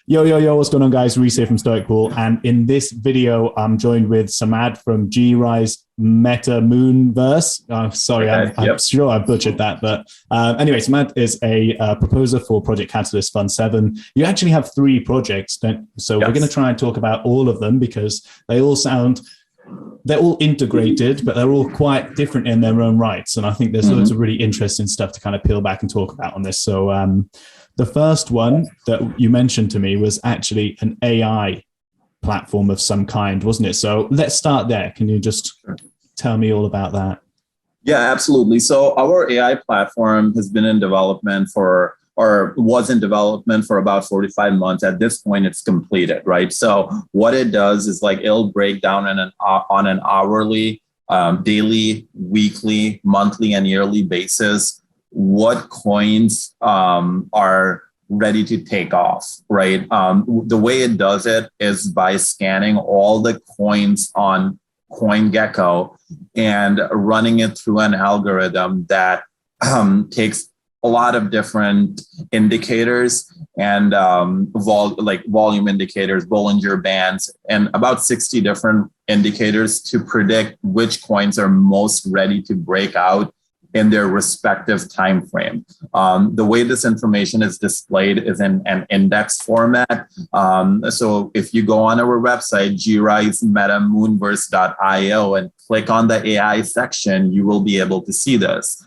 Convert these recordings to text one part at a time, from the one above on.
Yo, what's going on, guys? Rhys here from Stoic. And in this video, I'm joined with Samad from GRise MetaMoonVerse. Sorry, I'm sure I butchered that. But anyway, Samad is a proposer for Project Calatyst Fund 7. You actually have 3 projects, so we're going to try and talk about all of them because they're all integrated, but they're all quite different in their own rights. And I think there's loads of really interesting stuff to kind of peel back and talk about on this. So the first one that you mentioned to me was actually an AI platform of some kind, wasn't it? So let's start there. Can you just tell me all about that? Yeah, absolutely. So our AI platform has been in development was in development for about 45 months. At this point, it's completed, right? So what it does is it'll break down on an hourly, daily, weekly, monthly, and yearly basis what coins are ready to take off, right? The way it does it is by scanning all the coins on CoinGecko and running it through an algorithm that takes a lot of different indicators and volume indicators, Bollinger Bands, and about 60 different indicators to predict which coins are most ready to break out in their respective time frame. The way this information is displayed is in an index format. So if you go on our website, GRise MetaMoonVerse.io, and click on the AI section, you will be able to see this.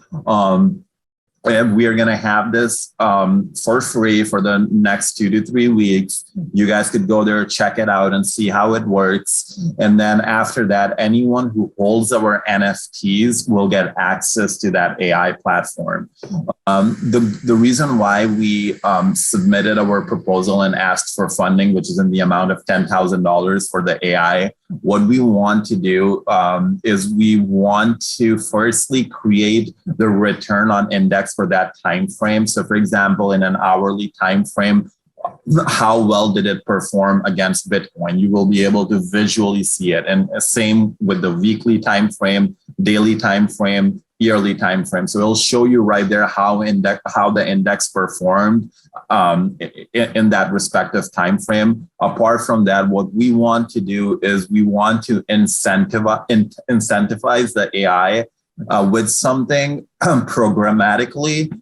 And we are going to have this for free for the next 2 to 3 weeks. You guys could go there, check it out, and see how it works. And then after that, anyone who holds our NFTs will get access to that AI platform. The reason why we submitted our proposal and asked for funding, which is in the amount of $10,000 for the AI, what we want to do is we want to firstly create the return on index for that time frame. So for example, in an hourly time frame, how well did it perform against Bitcoin? You will be able to visually see it. And same with the weekly time frame, daily time frame, yearly time frame. So it'll show you right there how the index performed in that respective time frame. Apart from that, what we want to do is we want to incentivize the AI with something programmatically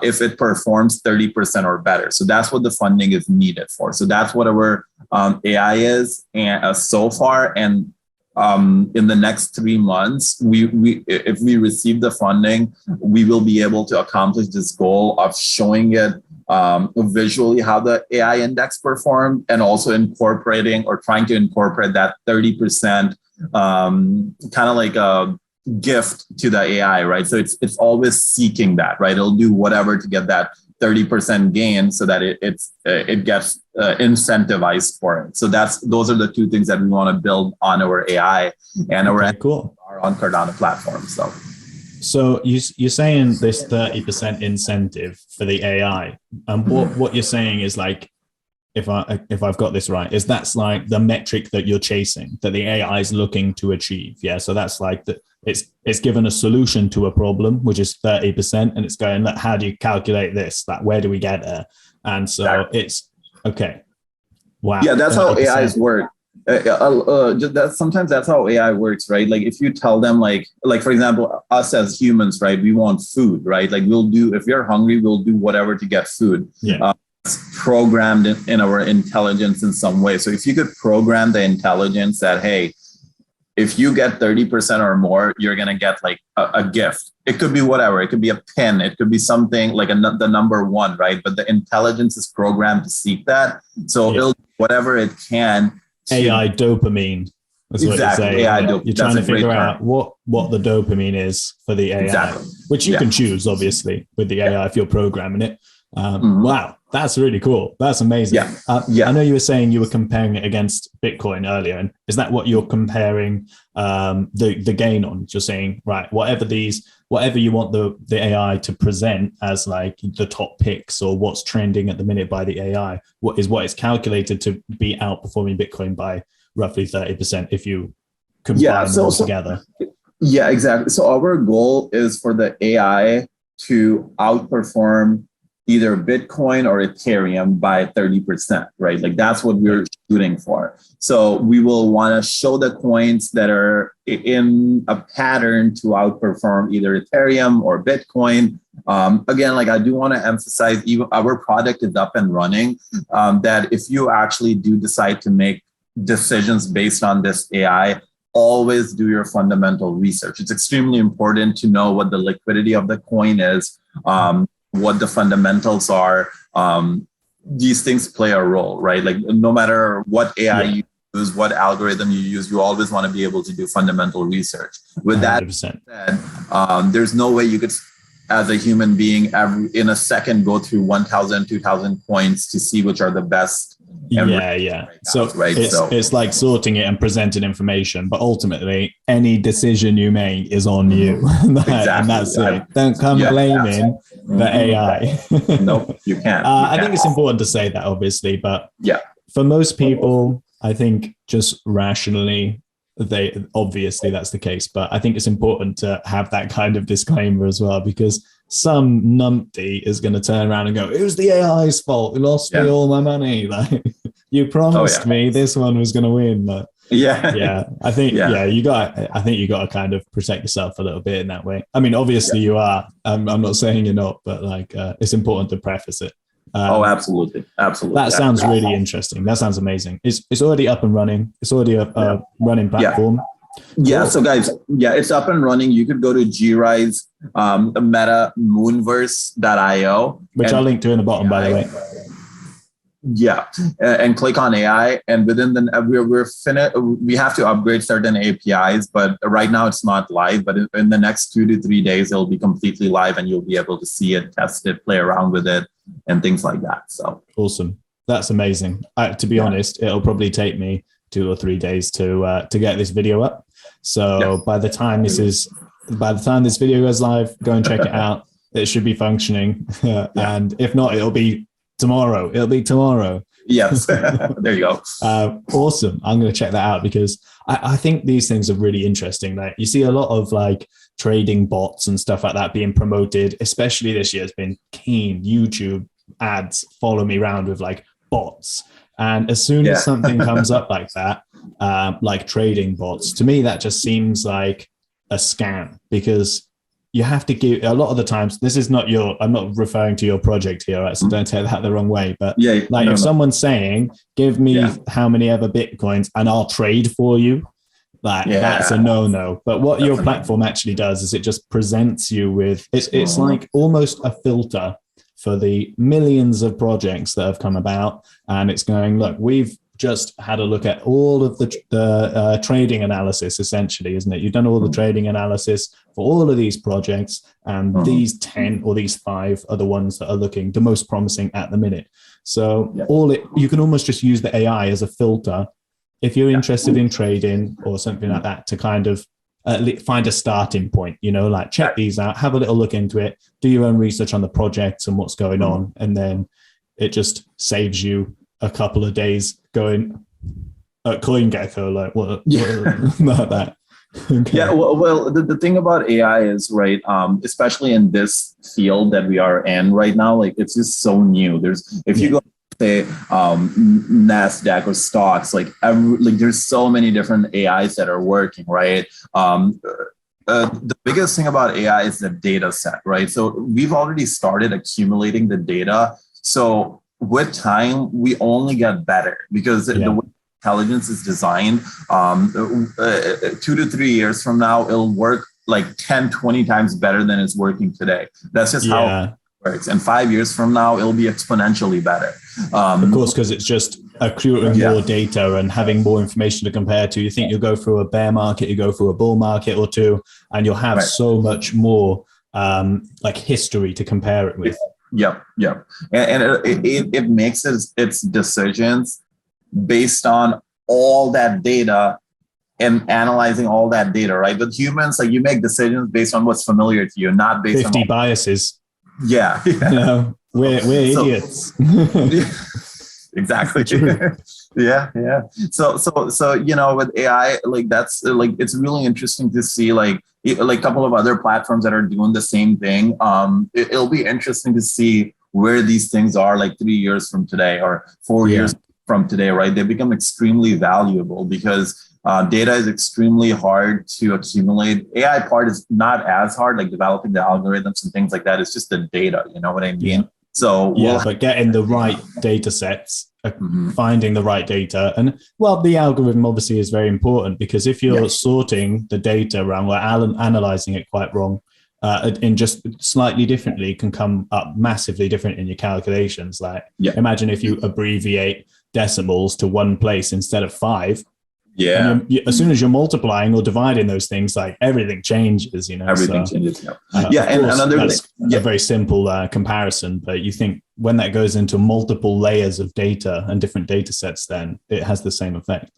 if it performs 30% or better. So that's what the funding is needed for. So that's what our AI is so far. And in the next 3 months, if we receive the funding, we will be able to accomplish this goal of showing it visually how the AI index performed, and also incorporating or trying to incorporate that 30% kind of like a gift to the AI, right? So it's always seeking that, right? It'll do whatever to get that 30% gain so that it gets incentivized for it. So those are the 2 things that we want to build on our AI, and our are on Cardano platform. So you're saying this 30% incentive for the AI, and what you're saying is if I've got this right, is that's like the metric that you're chasing, that the AI is looking to achieve. Yeah. So that's it's given a solution to a problem, which is 30%, and it's going, how do you calculate this? Where do we get there? And so it's okay. Wow. Yeah, that's 30%. How AIs work. Sometimes that's how AI works, right? If you tell them, for example, us as humans, right? We want food, right? If you're hungry, we'll do whatever to get food. Yeah. Programmed in our intelligence in some way. So if you could program the intelligence that, hey, if you get 30% or more, you're going to get a gift. It could be whatever. It could be a pin. It could be something like the number 1, right? But the intelligence is programmed to seek that. So it'll do whatever it can. AI dopamine. That's exactly. What you're saying. AI dopamine. You're trying to figure out what the dopamine is for the AI, which you can choose, obviously, with the AI if you're programming it. Wow, that's really cool. That's amazing. I know you were saying you were comparing it against Bitcoin earlier, and is that what you're comparing the gain on? You're saying, right, whatever you want the AI to present as the top picks or what's trending at the minute by the AI, what is calculated to be outperforming Bitcoin by roughly 30% if you combine them all together. Yeah, exactly. So our goal is for the AI to outperform either Bitcoin or Ethereum by 30%, right? Like that's what we're shooting for. So we will want to show the coins that are in a pattern to outperform either Ethereum or Bitcoin. Again, like I do want to emphasize, even our product is up and running, that if you actually do decide to make decisions based on this AI, always do your fundamental research. It's extremely important to know what the liquidity of the coin is, what the fundamentals are. These things play a role, right? Like no matter what AI you use, what algorithm you use, you always want to be able to do fundamental research. With 100%. That said, there's no way you could, as a human being, in a second go through 1,000, 2,000 coins to see which are the best. So it's like sorting it and presenting information, but ultimately any decision you make is on you. And that's it. Don't come blaming the AI. Nope, you can't. I think it's important to say that, obviously, but for most people, I think just rationally, obviously that's the case, but I think it's important to have that kind of disclaimer as well, because some numpty is going to turn around and go, it was the AI's fault, it lost me all my money, like you promised me this one was going to win. But I think you got to kind of protect yourself a little bit in that way. I mean, obviously you are, I'm not saying you're not, but like it's important to preface it. Absolutely. That sounds really interesting. That sounds amazing. It's already up and running. It's already a running platform. So guys, it's up and running. You could go to GRise MetaMoonVerse.io, which I'll link to in the bottom, by the way. And click on AI, and within we're finished. We have to upgrade certain APIs, but right now it's not live. But in the next 2 to 3 days, it'll be completely live, and you'll be able to see it, test it, play around with it, and things like that. So awesome! That's amazing. To be honest, it'll probably take me 2 or 3 days to get this video up. So by the time this video goes live, go and check it out. It should be functioning, and if not, it'll be tomorrow. Yes, there you go. Awesome. I'm going to check that out, because I think these things are really interesting. Like you see a lot of like trading bots and stuff like that being promoted, especially this year. It's been keen. YouTube ads follow me around with like bots. And as soon as something comes up like that, like trading bots, to me, that just seems like a scam, because you have to give, a lot of the times, this is not I'm not referring to your project here, right? So don't take that the wrong way. But if someone's saying, give me how many ever Bitcoins and I'll trade for you, that's a no-no. But what your platform actually does is it just presents you with, it's like almost a filter for the millions of projects that have come about. And it's going, look, we've just had a look at all of the trading analysis, essentially, isn't it? You've done all the trading analysis for all of these projects, and these 10 or these 5 are the ones that are looking the most promising at the minute. So you can almost just use the AI as a filter if you're interested in trading or something like that, to kind of find a starting point, like check these out, have a little look into it, do your own research on the projects and what's going on, and then it just saves you a couple of days going at CoinGecko, like what about that. Okay. Well, the thing about AI is, right, especially in this field that we are in right now, like it's just so new. If you go say NASDAQ or stocks, like there's so many different AIs that are working, right? The biggest thing about AI is the data set, right? So we've already started accumulating the data. So with time, we only get better, because the way intelligence is designed, 2 to 3 years from now, it'll work like 10, 20 times better than it's working today. That's just how it works. And 5 years from now, it'll be exponentially better. Of course, because it's just accruing more data and having more information to compare to. You think you'll go through a bear market, you go through a bull market or two, and you'll have so much more like history to compare it with. Yep. And it makes its decisions based on all that data and analyzing all that data, right? With humans, like you make decisions based on what's familiar to you, not based 50 on biases. Yeah. We're idiots. Exactly. Yeah. So with AI, like that's like, it's really interesting to see like a couple of other platforms that are doing the same thing. It'll be interesting to see where these things are like 3 years from today or 4 years from today, right? They become extremely valuable because data is extremely hard to accumulate. AI part is not as hard, like developing the algorithms and things like that. It's just the data, you know what I mean? Yeah. So but getting the right data sets, finding the right data. And well, the algorithm obviously is very important because if you're sorting the data around, or analyzing it quite wrong, in just slightly differently, can come up massively different in your calculations. Like imagine if you abbreviate decimals to one place instead of 5. Yeah. As soon as you're multiplying or dividing those things, like everything changes, you know. Everything changes. And another that's a very simple comparison, but you think when that goes into multiple layers of data and different data sets, then it has the same effect.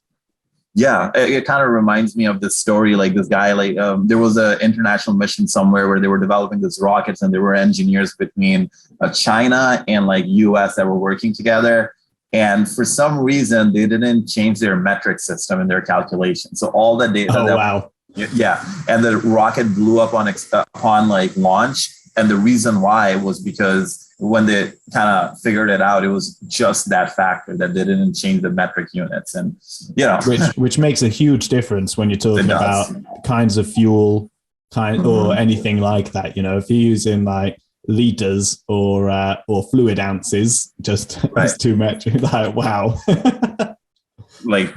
Yeah, it kind of reminds me of this story. Like this guy, like there was an international mission somewhere where they were developing this rockets, and there were engineers between China and like US that were working together. And for some reason, they didn't change their metric system in their calculation. So all the data. Oh, wow. Yeah. And the rocket blew up upon like launch. And the reason why was because when they kind of figured it out, it was just that factor that they didn't change the metric units. And, you know, which makes a huge difference when you're talking about kinds of fuel or anything like that. You know, if you're using like liters or fluid ounces, just that's too much. Like, wow. Like,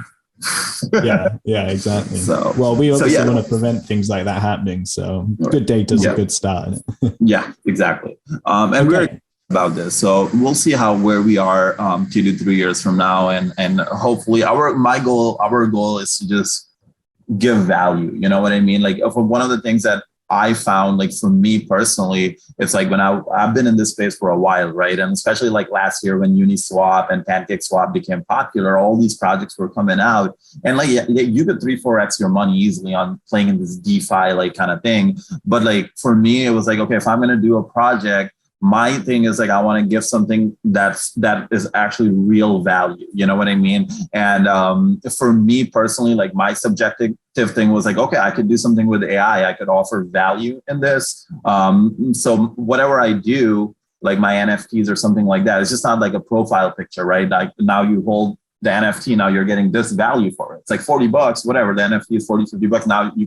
yeah, exactly. So, well, we obviously want to prevent things like that happening. So good data is a good start. Yeah, exactly. And we're about this. So we'll see where we are 2 to 3 years from now. And hopefully our goal is to just give value. You know what I mean? Like for one of the things that I found, like for me personally, it's like when I've been in this space for a while, right? And especially like last year when Uniswap and PancakeSwap became popular, all these projects were coming out, and like you could 3-4x your money easily on playing in this DeFi like kind of thing. But like for me, it was like, okay, if I'm going to do a project, my thing is like, I want to give something that is actually real value. You know what I mean? And for me personally, like my subjective thing was like, okay, I could do something with AI. I could offer value in this. So whatever I do, like my NFTs or something like that, it's just not like a profile picture, right? Like now you hold the NFT, now you're getting this value for it. It's like $40, whatever. The NFT is $40-$50. Now you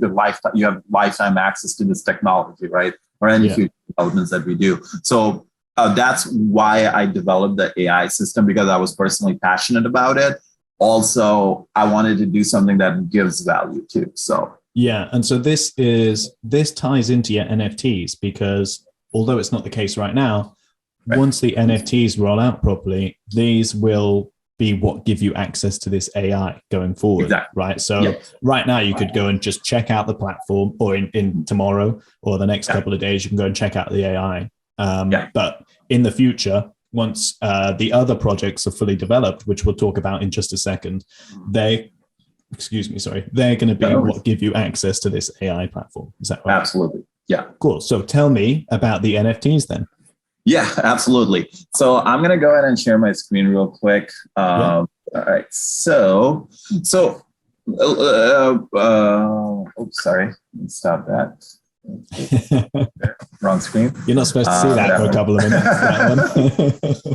have lifetime access to this technology, right? Or any future developments that we do. So that's why I developed the AI system, because I was personally passionate about it. Also, I wanted to do something that gives value too. So yeah, and so this ties into your NFTs, because although it's not the case right now, once the NFTs roll out properly, these will be what give you access to this AI going forward, right? So right now you could go and just check out the platform, or in tomorrow or the next couple of days, you can go and check out the AI. But in the future, once the other projects are fully developed, which we'll talk about in just a second, they're going to be what give you access to this AI platform. Is that right? Absolutely. Yeah. Cool. So tell me about the NFTs then. Yeah, absolutely. So I'm going to go ahead and share my screen real quick. All right. So, oops, sorry. Let me stop that. Wrong screen. You're not supposed to see that for a couple of minutes.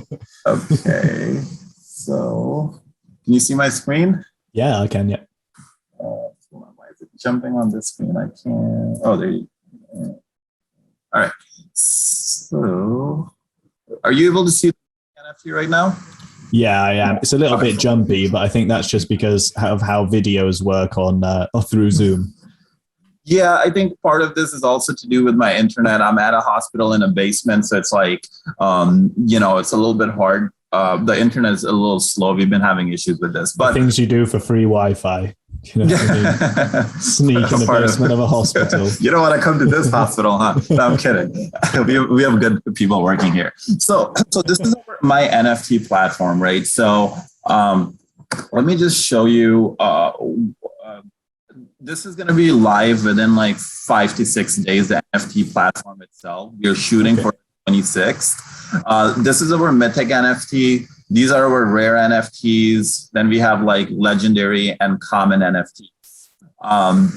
Okay. So, can you see my screen? Yeah, I can. Yeah. Why is it jumping on this screen? I can't. Oh, there you go. All right. So, are you able to see the NFT right now? Yeah, I am. It's a little bit jumpy, but I think that's just because of how videos work on through Zoom. Yeah, I think part of this is also to do with my internet. I'm at a hospital in a basement, so it's like, it's a little bit hard. The internet is a little slow. We've been having issues with this. But the things you do for free Wi-Fi. You know what I mean? Sneak in the basement of a hospital. You don't want to come to this hospital, huh? No, I'm kidding. We have good people working here. So this is my NFT platform, right? So let me just show you. This is going to be live within like 5 to 6 days. The NFT platform itself. We're shooting for the 26th. This is our mythic NFT. These are our rare NFTs. Then we have like legendary and common NFTs. And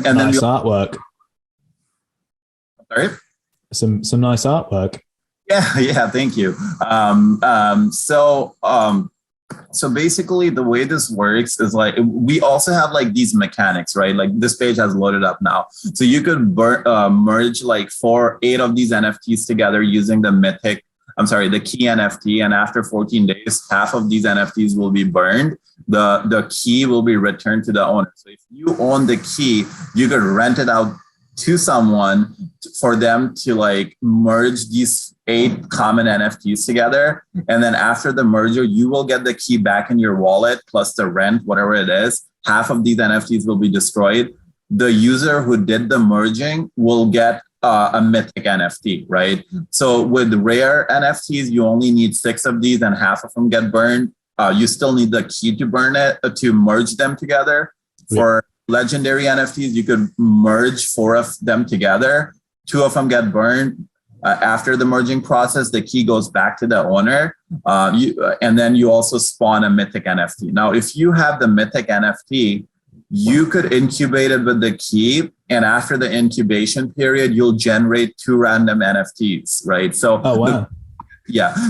then nice artwork. Sorry? Some nice artwork. Yeah, thank you. So basically the way this works is like, we also have like these mechanics, right? Like this page has loaded up now. So you could merge like 8 of these NFTs together using the key NFT. And after 14 days, half of these NFTs will be burned. The key will be returned to the owner. So if you own the key, you could rent it out to someone for them to like merge these 8 common NFTs together. And then after the merger, you will get the key back in your wallet plus the rent, whatever it is. Half of these NFTs will be destroyed. The user who did the merging will get a mythic NFT, right? So with rare NFTs, you only need 6 of these and half of them get burned. You still need the key to burn it, to merge them together. For legendary NFTs, you could merge 4 of them together. 2 of them get burned. After the merging process, the key goes back to the owner. And then you also spawn a mythic NFT. Now, if you have the mythic NFT, you could incubate it with the key. And after the incubation period, you'll generate 2 random NFTs, right? So,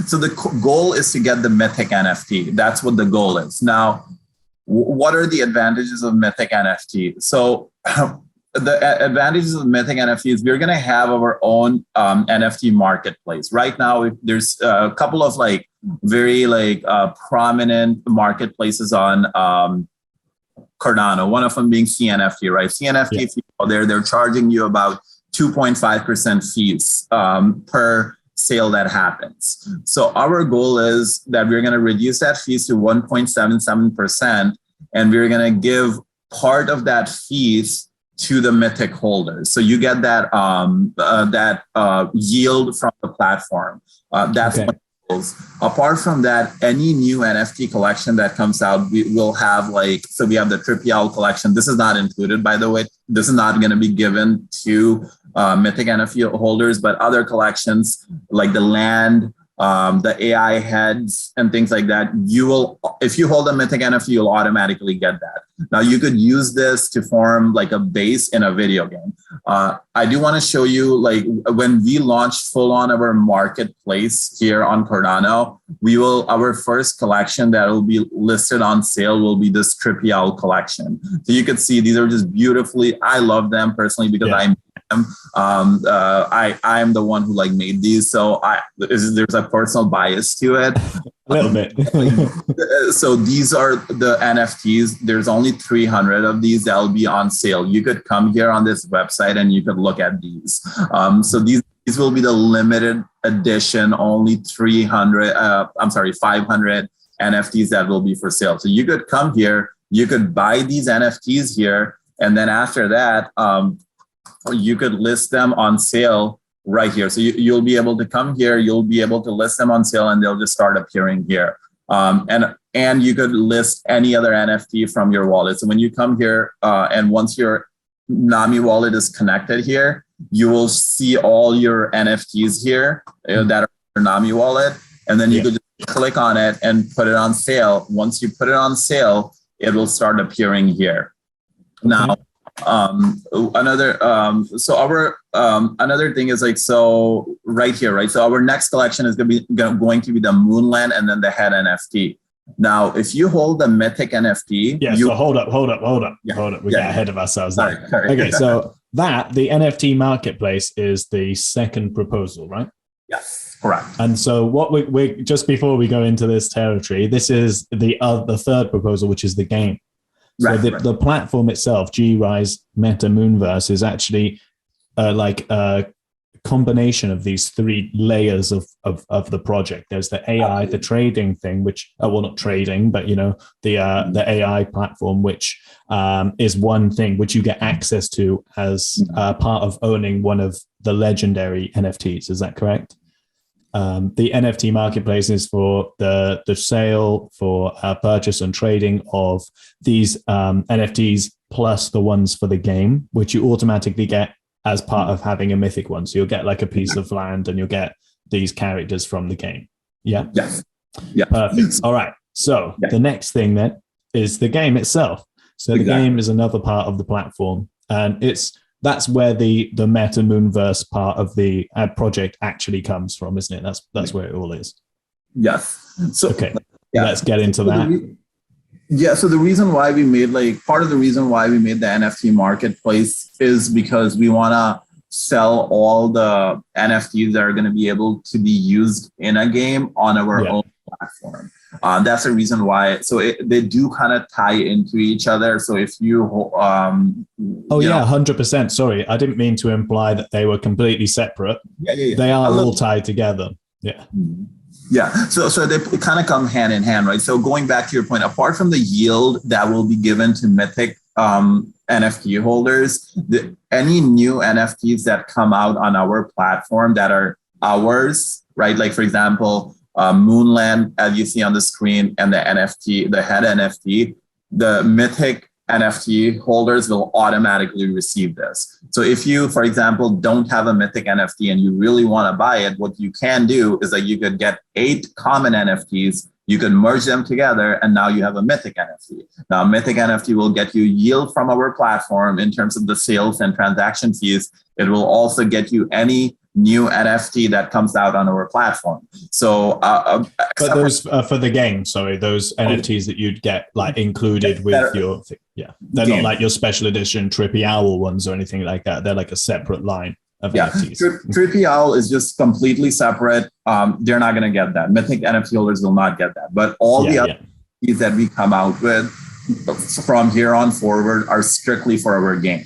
so the goal is to get the mythic NFT. That's what the goal is. Now, what are the advantages of mythic NFT? So the advantages of mythic NFT is we're going to have our own NFT marketplace. Right now, there's a couple of like very like prominent marketplaces on Cardano. One of them being CNFT, right? CNFT, if you go there, they're charging you about 2.5% fees per sale that happens. So our goal is that we're going to reduce that fees to 1.77%, and we're going to give part of that fees to the mythic holders. So you get that yield from the platform. That's one of the goals. Apart from that, any new NFT collection that comes out, we will have like, so we have the Trippy Owl collection. This is not included, by the way. This is not going to be given to mythic NFT holders, but other collections like the land, the AI heads and things like that, you will, if you hold a mythic NFT, you'll automatically get that. Now you could use this to form like a base in a video game. I do want to show you, like when we launch full on our marketplace here on Cardano, our first collection that will be listed on sale will be this Trippy Owl collection. So you could see these are just beautifully, I love them personally because I am the one who like made these, so there's a personal bias to it. A little bit. So these are the NFTs. There's only 300 of these that will be on sale. You could come here on this website and you could look at these. So these will be the limited edition, only 500 NFTs that will be for sale. So you could come here, you could buy these NFTs here, and then after that, you could list them on sale right here. So you'll be able to come here, you'll be able to list them on sale, and they'll just start appearing here. And you could list any other NFT from your wallet. So when you come here, and once your Nami wallet is connected here, you will see all your NFTs here that are your Nami wallet. And then you could just click on it and put it on sale. Once you put it on sale, it will start appearing here. Now, another thing is like, so right here, right? So our next collection is going to be the Moonland and then the head NFT. Now, if you hold the mythic NFT, so hold up. We got ahead of ourselves there. Sorry. Okay, so the NFT Marketplace is the second proposal, right? Yes, correct. And so what we just before we go into this territory, this is the third proposal, which is the game. So the platform itself, GRise MetaMoonVerse, is actually like a combination of these 3 layers of the project. There's the AI, the trading thing, which not trading, but the AI platform, which is one thing which you get access to as part of owning one of the legendary NFTs. Is that correct? The NFT marketplace is for the sale, for purchase and trading of these NFTs, plus the ones for the game, which you automatically get as part of having a mythic one. So you'll get like a piece of land and you'll get these characters from the game. Yeah? Yes. Yeah. Perfect. All right. So the next thing then is the game itself. So the game is another part of the platform, and that's where the MetaMoonVerse part of the project actually comes from, isn't it? That's where it all is. Yes. So okay, let's get into that. So the reason why we made part of the reason why we made the NFT marketplace is because we want to sell all the NFTs that are going to be able to be used in a game on our own platform. That's the reason why. So they do kind of tie into each other. So if you, 100%. Sorry, I didn't mean to imply that they were completely separate. They are all tied together. So they kind of come hand in hand, right? So going back to your point, apart from the yield that will be given to Mythic NFT holders, any new NFTs that come out on our platform that are ours, right? Like for example, Moonland, as you see on the screen, and the NFT, the head NFT, the Mythic NFT holders will automatically receive this. So if you, for example, don't have a Mythic NFT and you really want to buy it, what you can do is that you could get 8 common NFTs, you can merge them together, and now you have a Mythic NFT. Now, Mythic NFT will get you yield from our platform in terms of the sales and transaction fees. It will also get you any new NFT that comes out on our platform. So, but those for the game, those NFTs that you'd get like included with your, they're not like your special edition Trippy Owl ones or anything like that. They're like a separate line of NFTs. Trippy Owl is just completely separate. They're not going to get that. Mythic NFT holders will not get that. But all the other NFTs that we come out with from here on forward are strictly for our game.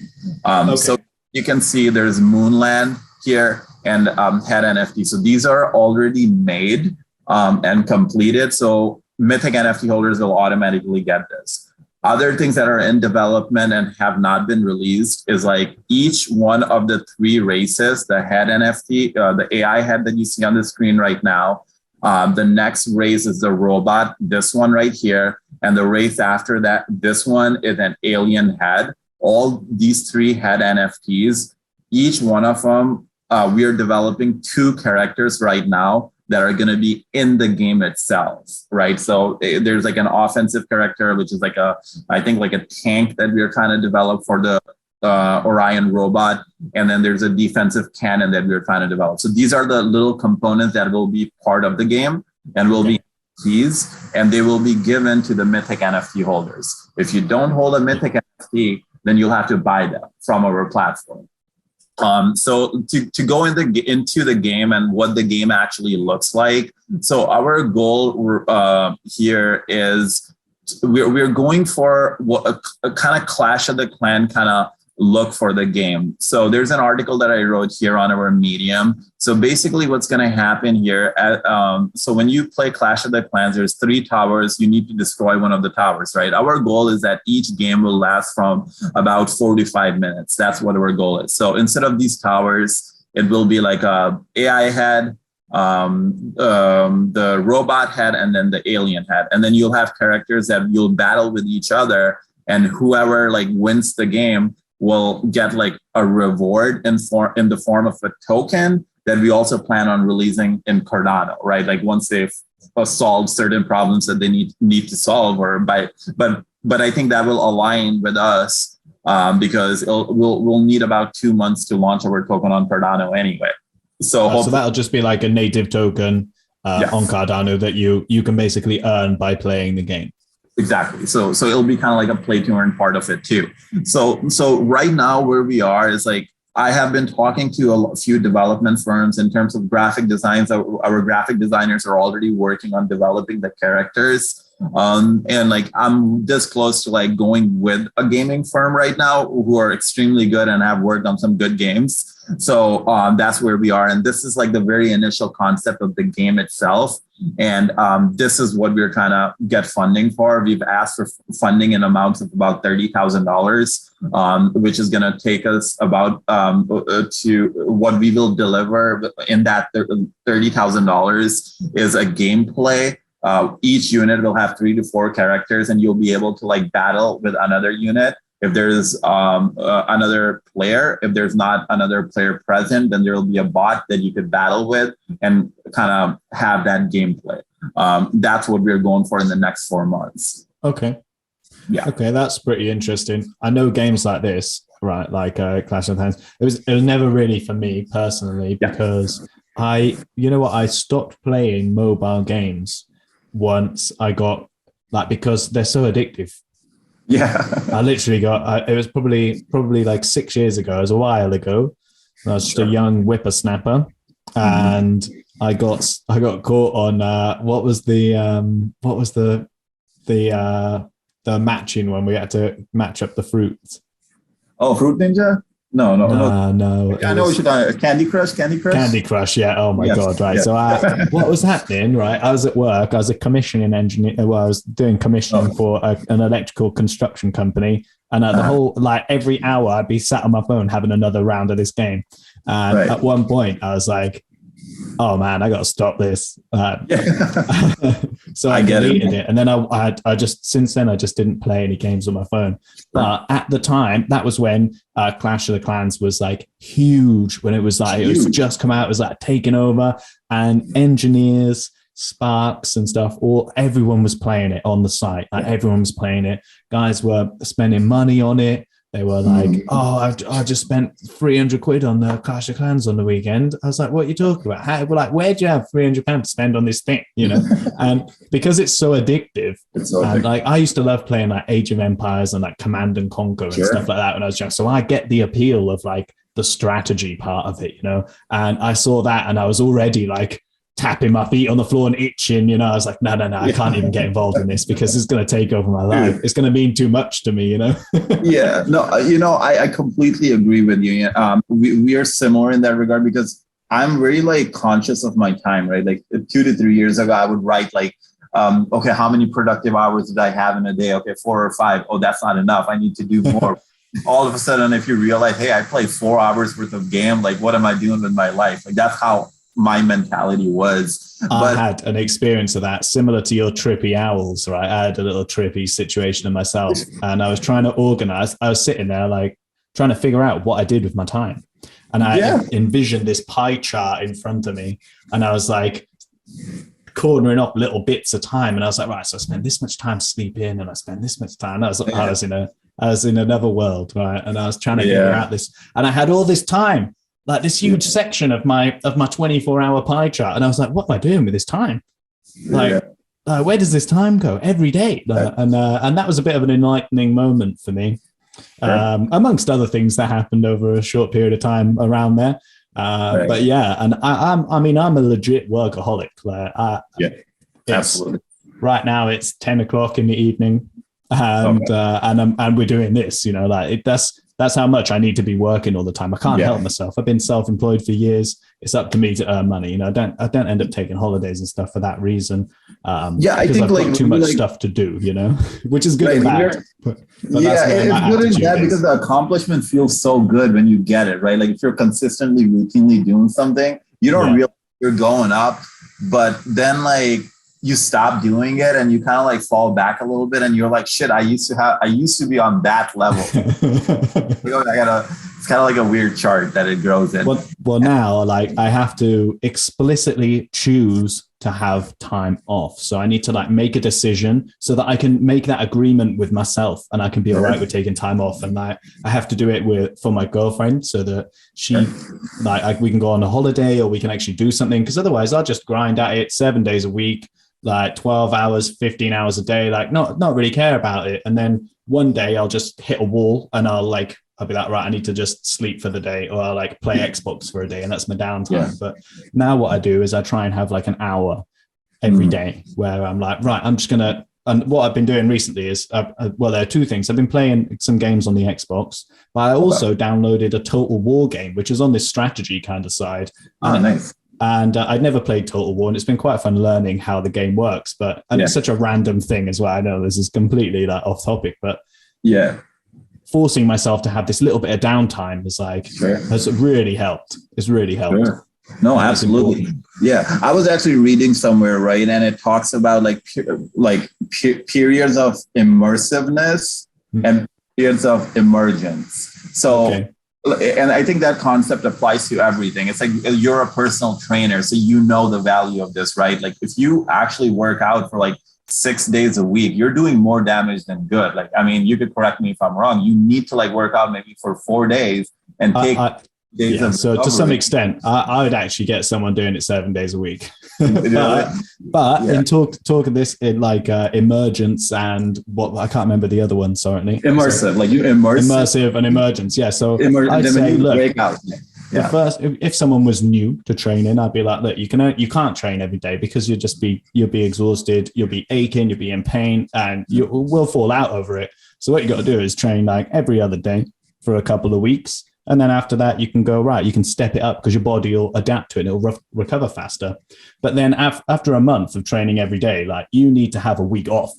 So you can see there's Moonland here and head NFT. So these are already made and completed. So Mythic NFT holders will automatically get this. Other things that are in development and have not been released is like each one of the 3 races, the head NFT, the AI head that you see on the screen right now. The next race is the robot, this one right here. And the race after that, this one is an alien head. All these 3 head NFTs, each one of them, we are developing 2 characters right now that are going to be in the game itself, right? So there's like an offensive character, which is I think a tank that we're trying to develop for the Orion robot. And then there's a defensive cannon that we're trying to develop. So these are the little components that will be part of the game and will be NFTs, and they will be given to the Mythic NFT holders. If you don't hold a Mythic NFT, then you'll have to buy them from our platform. So to go into the game and what the game actually looks like. So our goal here is we're going for a kind of Clash of the Clan kind of look for the game. So there's an article that I wrote here on our Medium. So basically what's going to happen here, so when you play Clash of the Clans, there's 3 towers. You need to destroy one of the towers, right? Our goal is that each game will last from about 45 minutes. That's what our goal is. So instead of these towers, it will be like a AI head, the robot head, and then the alien head. And then you'll have characters that you'll battle with each other, and whoever wins the game will get a reward in the form of a token that we also plan on releasing in Cardano, right? Once they've solved certain problems that they need to solve, but I think that will align with us because we'll need about 2 months to launch our token on Cardano anyway. So that'll just be like a native token on Cardano that you can basically earn by playing the game. Exactly. So it'll be kind of like a play to earn part of it too. So right now where we are is I have been talking to a few development firms in terms of graphic designs. Our graphic designers are already working on developing the characters. And I'm this close to going with a gaming firm right now who are extremely good and have worked on some good games. So that's where we are. And this is the very initial concept of the game itself. And this is what we're trying to get funding for. We've asked for funding in amounts of about $30,000, which is going to take us about to what we will deliver in that $30,000 is a gameplay. Each unit will have 3 to 4 characters, and you'll be able to battle with another unit. If there's another player, if there's not another player present, then there will be a bot that you could battle with and kind of have that gameplay. That's what we're going for in the next 4 months. Okay. Yeah. Okay, that's pretty interesting. I know games like this right? Like Clash of Clans. It was never really for me personally because I stopped playing mobile games once I got because they're so addictive. Yeah. I literally it was probably like 6 years ago. It was a while ago. I was just a young whippersnapper, and I got caught on what was the matching when we had to match up the fruits. Oh, Fruit Ninja? No. No. I know what you're talking about. Candy Crush. Yeah. Oh my God. Right. Yes. So what was happening? Right. I was at work. I was a commissioning engineer. Well, I was doing commissioning for an electrical construction company. And the whole, every hour I'd be sat on my phone having another round of this game. And at one point I was like, oh man, I got to stop this. So I deleted it. And then I just didn't play any games on my phone. But at the time, that was when Clash of the Clans was huge, when it was it was just come out, it was taking over, and engineers, Sparks and stuff, everyone was playing it on the site. Everyone was playing it. Guys were spending money on it. They were like, oh, I just spent 300 quid on the Clash of Clans on the weekend. I was like, what are you talking about? Where'd you have 300 pounds to spend on this thing? And because it's so addictive, I used to love playing Age of Empires and Command and Conquer and stuff like that when I was young. So I get the appeal of the strategy part of it, and I saw that and I was already tapping my feet on the floor and itching, I was like, no, I can't even get involved in this because it's going to take over my life. It's going to mean too much to me, Yeah, no, I completely agree with you. We are similar in that regard because I'm very conscious of my time, right? 2 to 3 years ago, I would write okay, how many productive hours did I have in a day? Okay, 4 or 5. Oh, that's not enough. I need to do more. All of a sudden, if you realize, hey, I played 4 hours worth of game, what am I doing with my life? That's how my mentality was. I had an experience of that similar to your trippy owls, right? I had a little trippy situation in myself, and I was trying to organize. I was sitting there trying to figure out what I did with my time, and I envisioned this pie chart in front of me, and I was cornering up little bits of time, and I was like, right, so I spend this much time sleeping, and I spend this much time. I was in another world, right? And I was trying to figure out this, and I had all this time. This huge section of my 24-hour pie chart, and I was like, "What am I doing with this time? Where does this time go every day?" And that was a bit of an enlightening moment for me, amongst other things that happened over a short period of time around there. But yeah, and I'm a legit workaholic. Absolutely. Right now it's 10 o'clock in the evening, and we're doing this. That's how much I need to be working all the time. I can't help myself. I've been self-employed for years. It's up to me to earn money. I don't end up taking holidays and stuff for that reason. I think I've got too much stuff to do, which is good and bad. But it's good and bad because the accomplishment feels so good when you get it, right? If you're consistently, routinely doing something, you don't realize you're going up, but then you stop doing it and you kind of fall back a little bit and you're like, shit, I used to be on that level. It's kind of like a weird chart that it grows in. Well, now I have to explicitly choose to have time off. So I need to make a decision so that I can make that agreement with myself and I can be all right with taking time off. And I have to do it for my girlfriend so that she we can go on a holiday or we can actually do something, because otherwise I'll just grind at it 7 days a week. 12 hours, 15 hours a day, not really care about it. And then one day I'll just hit a wall and I'll be like, right, I need to just sleep for the day, or I'll play Xbox for a day, and that's my downtime. Yeah. But now what I do is I try and have an hour every day where I'm right, I'm just going to, and what I've been doing recently is, there are two things. I've been playing some games on the Xbox, but I also downloaded a Total War game, which is on this strategy kind of side. Oh, nice. And I'd never played Total War, and it's been quite fun learning how the game works. And it's such a random thing as well. I know this is completely off topic, but forcing myself to have this little bit of downtime is has really helped. It's really helped. Sure. No, absolutely. Yeah, I was actually reading somewhere, right, and it talks about periods of immersiveness and periods of emergence. So. And I think that concept applies to everything. It's you're a personal trainer, so the value of this, right? If you actually work out for 6 days a week, you're doing more damage than good. Like, I mean, you could correct me if I'm wrong. You need to like work out maybe for 4 days and take days of so recovery. To some extent, I would actually get someone doing it 7 days a week. but in talk of this in like emergence and what I can't remember the other one. Sorry, immersive, like you immersive and emergence. Yeah. So I'd say, look, the first, if someone was new to training, I'd be like, look, you can't train every day because you'll be exhausted, you'll be aching, you'll be in pain, and you will fall out over it. So what you got to do is train like every other day for a couple of weeks. And then after that, you can go, right, you can step it up because your body will adapt to it and it'll recover faster. But then after a month of training every day, like you need to have a week off.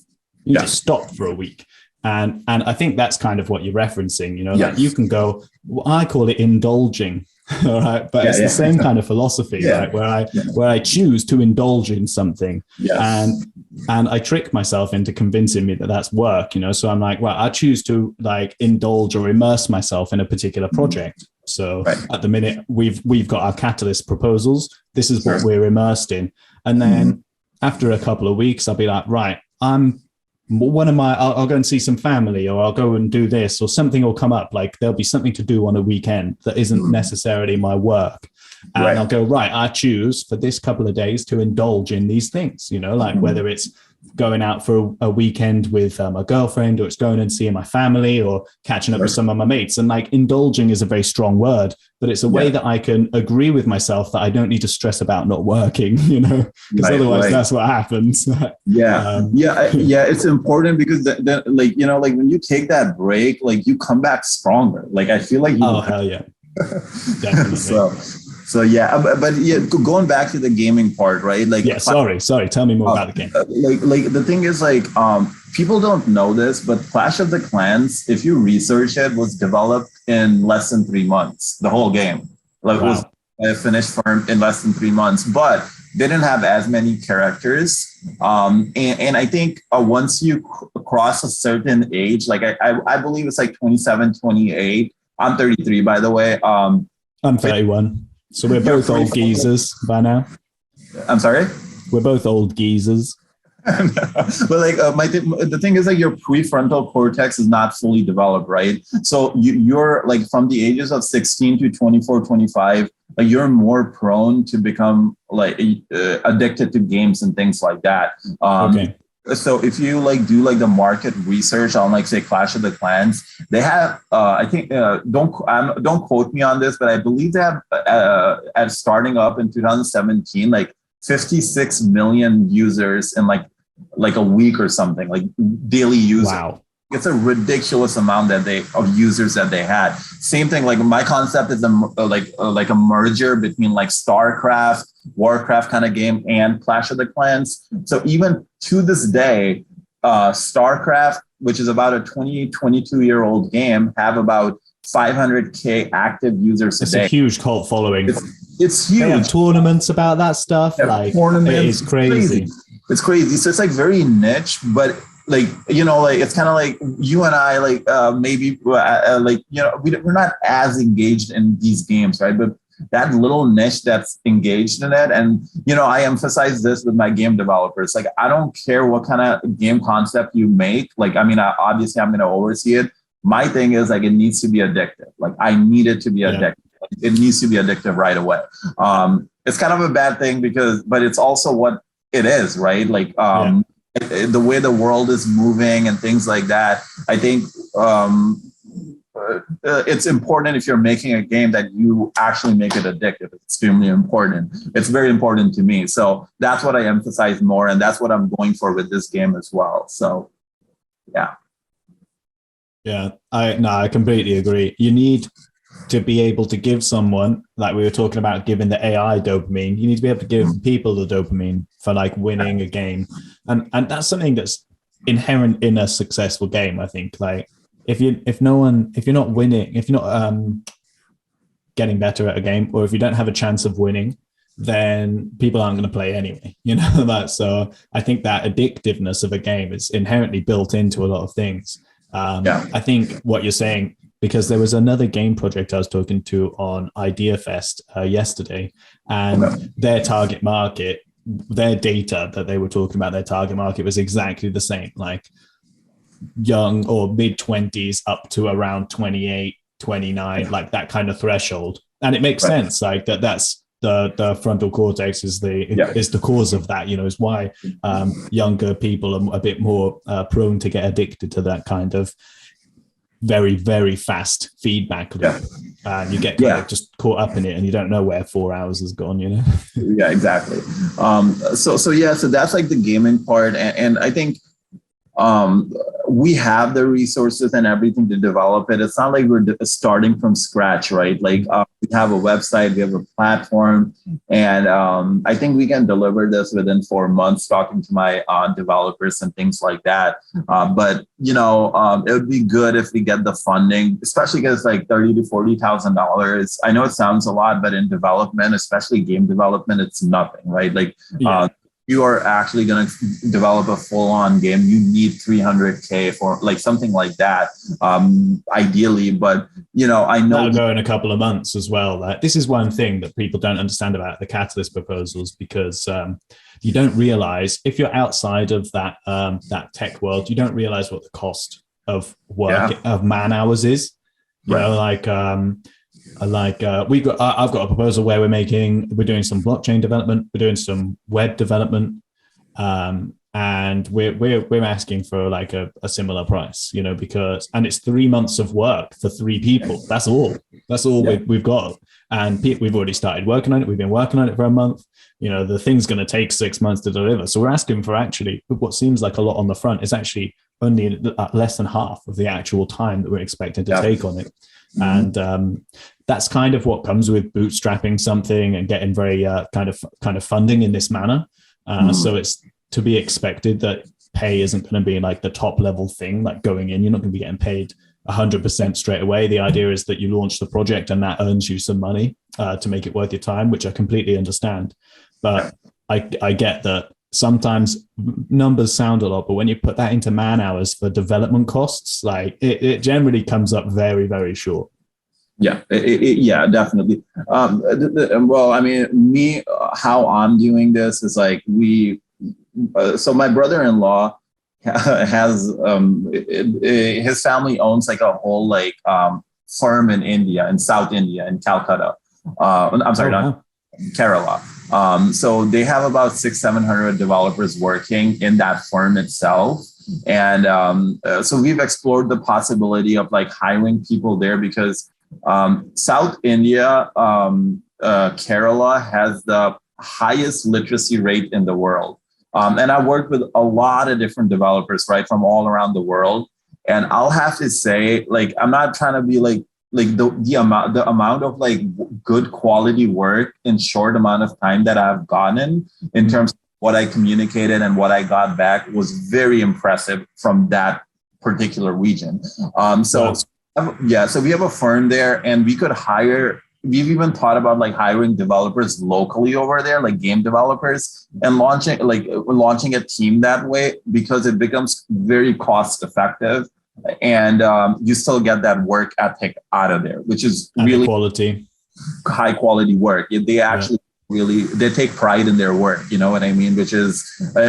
You need to stop for a week. And I think that's kind of what you're referencing, you know, like you can go, I call it indulging. All right. But it's the same kind of philosophy, right? Where I choose to indulge in something and I trick myself into convincing me that that's work, you know? So I'm like, well, I choose to like indulge or immerse myself in a particular project. So at the minute we've got our Calatyst proposals. This is what we're immersed in. And then after a couple of weeks, I'll be like, right, I'll go and see some family, or I'll go and do this, or something will come up. Like there'll be something to do on a weekend that isn't necessarily my work. And I'll go, right, I choose for this couple of days to indulge in these things, you know, like whether it's going out for a weekend with a girlfriend, or it's going and seeing my family, or catching up with some of my mates. And like indulging is a very strong word, but it's a way that I can agree with myself that I don't need to stress about not working, you know, because otherwise that's what happens. It's important because then like, you know, like when you take that break, like you come back stronger. Like I feel like hell yeah. Definitely. So going back to the gaming part, right? Like, sorry. Tell me more about the game. Like the thing is, like, people don't know this, but Clash of the Clans, if you research it, was developed in less than 3 months. The whole game, like, was finished in less than 3 months, but they didn't have as many characters. And I think once you cross a certain age, like I believe it's like 27, 28. I'm 33, by the way. I'm 31. So we're both old geezers by now. I'm sorry? We're both old geezers. But like the thing is, like, your prefrontal cortex is not fully developed, right? So you're like from the ages of 16 to 24, 25, like you're more prone to become like addicted to games and things like that. So if you like do like the market research on like say Clash of the Clans, they have I think don't quote me on this, but I believe they have at starting up in 2017 like 56 million users in like a week or something, like daily users. Wow. It's a ridiculous amount of users that they had. Same thing, like my concept is like a merger between like StarCraft, Warcraft kind of game and Clash of the Clans. So even to this day, StarCraft, which is about a 22-year-old game, have about 500K active users a day. It's a huge cult following. It's huge. They have tournaments about that stuff. Like it is crazy. It's crazy. So it's like very niche, but like, you know, like it's kind of like you and I, like maybe like, you know, we're not as engaged in these games, right? But that little niche that's engaged in it, and you know, I emphasize this with my game developers. Like, I don't care what kind of game concept you make. Like, I mean, obviously, I'm going to oversee it. My thing is like it needs to be addictive. Like, I need it to be addictive. It needs to be addictive right away. It's kind of a bad thing but it's also what it is, right? Like, the way the world is moving and things like that. I think it's important if you're making a game that you actually make it addictive. It's extremely important. It's very important to me. So that's what I emphasize more, and that's what I'm going for with this game as well. So, yeah. Yeah, I completely agree. You need to be able to give someone, like we were talking about giving the AI dopamine, you need to be able to give people the dopamine for like winning a game. And that's something that's inherent in a successful game, I think. Like if you're not winning, if you're not getting better at a game, or if you don't have a chance of winning, then people aren't going to play anyway, you know that. So I think that addictiveness of a game is inherently built into a lot of things. I think what you're saying, because there was another game project I was talking to on Idea Fest yesterday, and their target market their data that they were talking about, their target market was exactly the same, like young or mid 20s up to around 28, 29, like that kind of threshold. And it makes sense, like that's the frontal cortex is the cause of that, is why younger people are a bit more prone to get addicted to that kind of very, very fast feedback loop. And you get kind of just caught up in it and you don't know where 4 hours has gone, Yeah, exactly. So that's like the gaming part. And I think we have the resources and everything to develop it. It's not like we're starting from scratch, right? Like we have a website, we have a platform, and I think we can deliver this within 4 months, talking to my developers and things like that. But it would be good if we get the funding, especially because like $30,000 to $40,000. I know it sounds a lot, but in development, especially game development, it's nothing, right? Like you are actually going to develop a full-on game, you need $300K for like something like that, ideally. But I know that'll go in a couple of months as well. This is one thing that people don't understand about the Calatyst proposals, because you don't realize, if you're outside of that tech world, you don't realize what the cost of work of man hours is. I've got a proposal where we're doing some blockchain development, we're doing some web development, and we're asking for like a similar price, because it's 3 months of work for 3 people. That's all we've got, and we've already started working on it. We've been working on it for a month. The thing's going to take 6 months to deliver. So we're asking for actually what seems like a lot on the front is actually only less than half of the actual time that we're expected to take on it. And that's kind of what comes with bootstrapping something and getting very kind of funding in this manner. So it's to be expected that pay isn't going to be like the top level thing, like going in. You're not going to be getting paid 100% straight away. The idea is that you launch the project and that earns you some money to make it worth your time, which I completely understand. But I get that sometimes numbers sound a lot, but when you put that into man hours for development costs, like it generally comes up very, very short. Yeah, definitely. Well, I mean, how I'm doing this is like so my brother-in-law has his family owns like a whole farm in India, in South India, in Calcutta. Kerala. So they have about 600-700 developers working in that firm itself. And so we've explored the possibility of like hiring people there, because South India, Kerala has the highest literacy rate in the world. And I worked with a lot of different developers, right, from all around the world. And I'll have to say, like, I'm not trying to be like the amount of like good quality work in short amount of time that I've gotten in terms of what I communicated and what I got back was very impressive from that particular region. So we have a firm there, and we could hire. We've even thought about like hiring developers locally over there, like game developers, and launching a team that way, because it becomes very cost effective, and you still get that work ethic out of there, which is really high quality work. They actually they take pride in their work. You know what I mean? Which is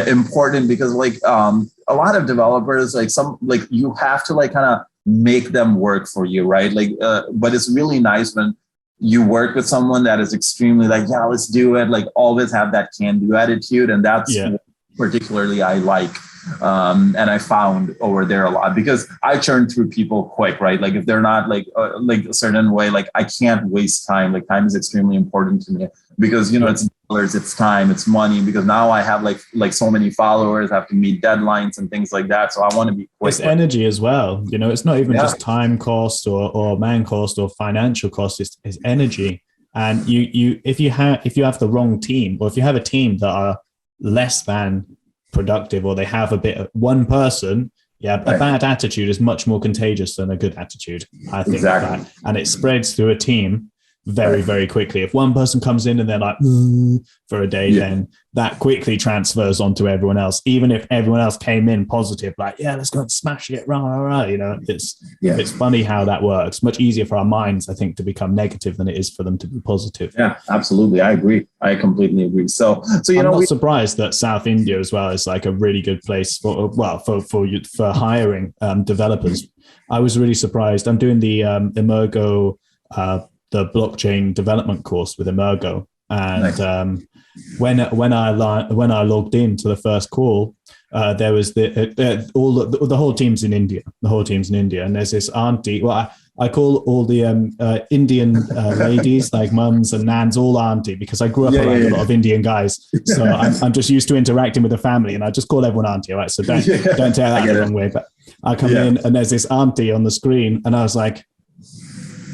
important, because like a lot of developers, you have to like kind of make them work for you, right? But it's really nice when you work with someone that is extremely like, yeah, let's do it. Like always have that can-do attitude. And that's particularly I like. And I found over there a lot, because I churn through people quick, right? Like if they're not like a certain way, like I can't waste time. Like time is extremely important to me, because, it's dollars, it's time, it's money, because now I have like so many followers, I have to meet deadlines and things like that. So I want to be quick. It's energy as well. It's not even just time cost or man cost or financial cost. It's energy. And if you have the wrong team, or if you have a team that are less than productive, or they have one person, a bad attitude is much more contagious than a good attitude, I think. Exactly. And it spreads through a team, very, very quickly. If one person comes in and they're like for a day, then that quickly transfers onto everyone else. Even if everyone else came in positive, like, yeah, let's go and smash it, rah, rah, rah. You know, it's funny how that works. Much easier for our minds, I think, to become negative than it is for them to be positive. Yeah, absolutely. I agree. I completely agree. So you I'm know, not surprised that South India as well is like a really good place for hiring developers. I was really surprised. I'm doing the Emergo, the blockchain development course with Emergo, and when I logged into the first call, there was the whole team's in India. The whole team's in India, and there's this auntie. Well, I call all the Indian ladies, like mums and nans, all auntie, because I grew up around a lot of Indian guys. So I'm just used to interacting with the family, and I just call everyone auntie. All right, so don't take that the wrong way. But I come in, and there's this auntie on the screen, and I was like,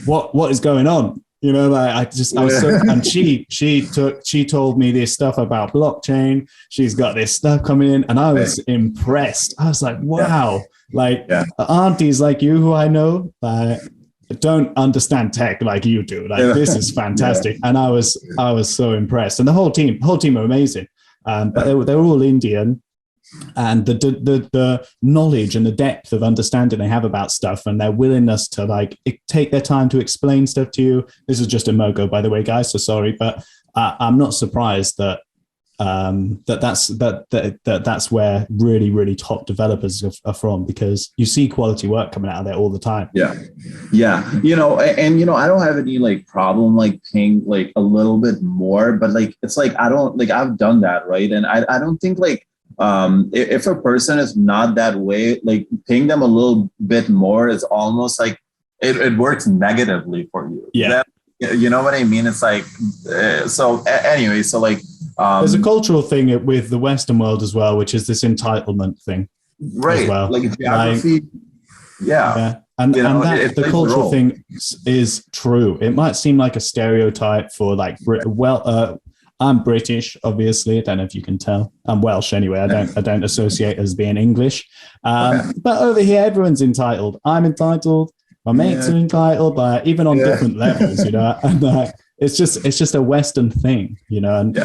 what is going on? You know, like and she told me this stuff about blockchain. She's got this stuff coming in, and I was impressed. I was like, wow, aunties like you who I know don't understand tech like you do. Like this is fantastic, and I was so impressed. And the whole team are amazing, but they were all Indian. And the knowledge and the depth of understanding they have about stuff, and their willingness to like take their time to explain stuff to you. This is just Emergo, by the way, guys. So sorry, but I'm not surprised that that's where really, really top developers are from, because you see quality work coming out of there all the time. Yeah. You know, and you know, I don't have any like problem like paying like a little bit more, but like it's like I've done that, right? And I don't think like if a person is not that way, like paying them a little bit more is almost like it works negatively for you. Yeah. You know what I mean? It's like, anyway, so like, there's a cultural thing with the Western world as well, which is this entitlement thing. Right. As well. Like geography. And, you know, and that the cultural thing is true. It might seem like a stereotype for like, I'm British, obviously. I don't know if you can tell. I'm Welsh anyway. I don't associate as being English. But over here, everyone's entitled. I'm entitled. My mates are entitled, but even on different levels, you know. And it's just a Western thing, you know. And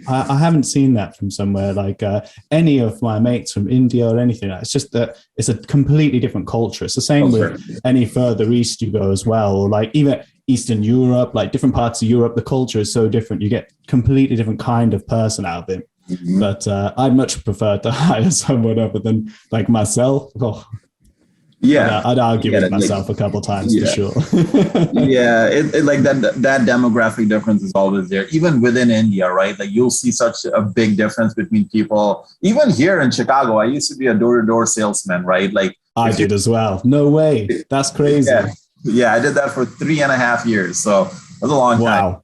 I haven't seen that from somewhere like any of my mates from India or anything. It's just that it's a completely different culture. It's the same with any further east you go as well, or like even Eastern Europe, like different parts of Europe, the culture is so different. You get completely different kind of person out of it. Mm-hmm. But I'd much prefer to hire someone other than like myself. I'd argue with myself a couple times for sure. It like that demographic difference is always there, even within India, right? Like you'll see such a big difference between people. Even here in Chicago, I used to be a door-to-door salesman, right? Like I did as well. No way, that's crazy. Yeah, I did that for 3.5 years. So it was a long time.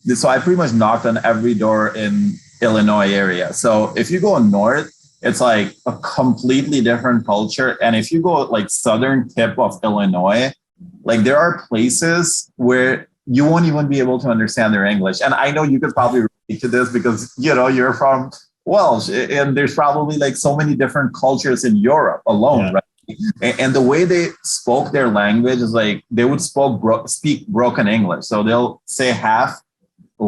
So I pretty much knocked on every door in Illinois area. So if you go north, it's like a completely different culture. And if you go like southern tip of Illinois, like there are places where you won't even be able to understand their English. And I know you could probably relate to this because, you know, you're from Welsh, and there's probably like so many different cultures in Europe alone, right? And the way they spoke their language is like they would speak broken English. So they'll say half the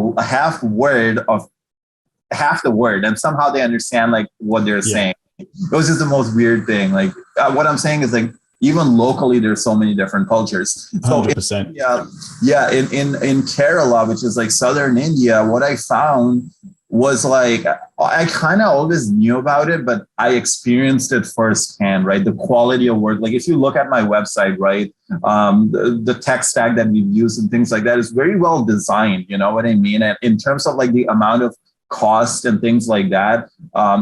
word, and somehow they understand like what they're saying. It was just the most weird thing. Like what I'm saying is like even locally, there's so many different cultures. So 100%. In Kerala, which is like southern India, what I found was like, I kind of always knew about it, but I experienced it firsthand, right? The quality of work. Like if you look at my website, right, the tech stack that we've used and things like that is very well designed. You know what I mean? And in terms of like the amount of cost and things like that,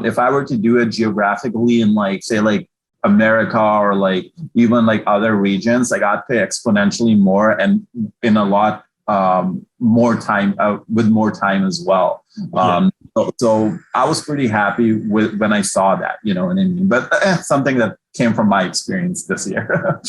if I were to do it geographically in like, say like America or like even like other regions, like I'd pay exponentially more and in a lot more time with more time as well. So I was pretty happy with when I saw that, you know what I mean? But something that came from my experience this year.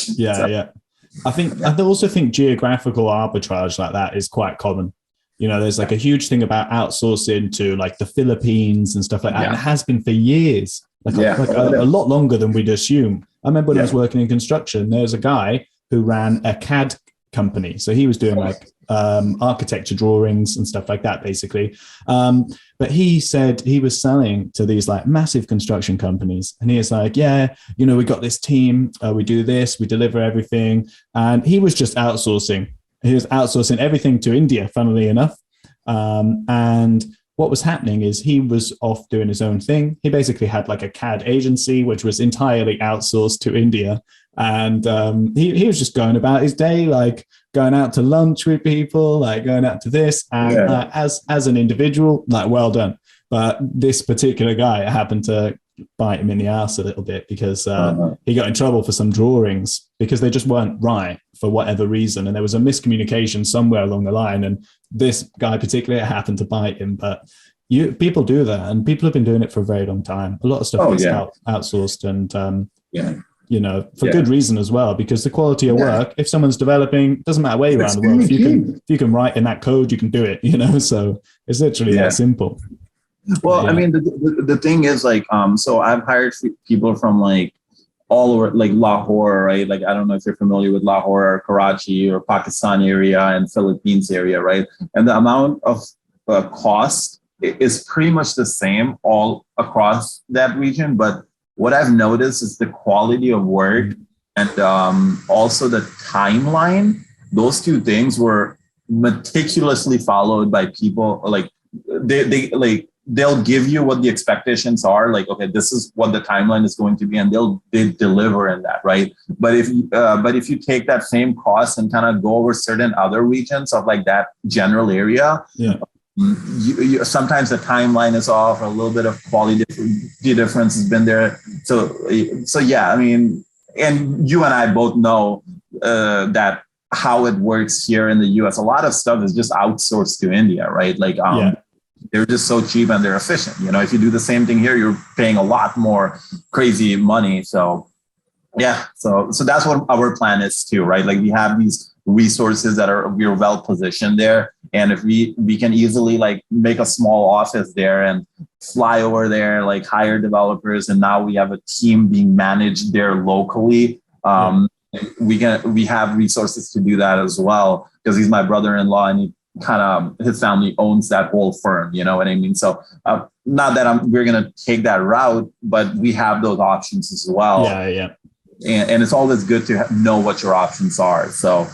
I also think geographical arbitrage like that is quite common. You know, there's like a huge thing about outsourcing to like the Philippines and stuff like that. And it has been for years, a lot longer than we'd assume. I remember when I was working in construction, there was a guy who ran a CAD company. So he was doing like architecture drawings and stuff like that, basically. But he said he was selling to these like massive construction companies. And he was like, yeah, you know, we got this team, we do this, we deliver everything. And he was just outsourcing. He was outsourcing everything to India, funnily enough. And what was happening is he was off doing his own thing. He basically had like a CAD agency, which was entirely outsourced to India. And he was just going about his day, like going out to lunch with people, like going out to this. And as an individual, like, well done. But this particular guy happened to bite him in the ass a little bit because he got in trouble for some drawings because they just weren't right for whatever reason. And there was a miscommunication somewhere along the line. And this guy particularly happened to bite him. But people do that, and people have been doing it for a very long time. A lot of stuff gets outsourced, and you know, for good reason as well, because the quality of work, if someone's developing, doesn't matter where you are in the world, if you can write in that code, you can do it, you know, so it's literally that simple. Well, I mean, the thing is, like, so I've hired people from like all over, like Lahore, right? Like, I don't know if you're familiar with Lahore or Karachi or Pakistan area and Philippines area, right? And the amount of cost is pretty much the same all across that region, but what I've noticed is the quality of work and also the timeline. Those two things were meticulously followed by people. Like they'll give you what the expectations are. Like, okay, this is what the timeline is going to be, and they deliver in that, right? But if you take that same cost and kind of go over certain other regions of like that general area, you sometimes the timeline is off, or a little bit of quality difference has been there. So yeah, I mean, and you and I both know that how it works here in the US. A lot of stuff is just outsourced to India, right? Like they're just so cheap and they're efficient. You know, if you do the same thing here, you're paying a lot more crazy money. So yeah, so that's what our plan is too, right? Like we have these resources we're well positioned there, and if we can easily like make a small office there and fly over there, like hire developers, and now we have a team being managed there locally. We have resources to do that as well, because he's my brother-in-law and his family owns that whole firm, you know what I mean? So not that we're gonna take that route, but we have those options as well. And it's always good to know what your options are. So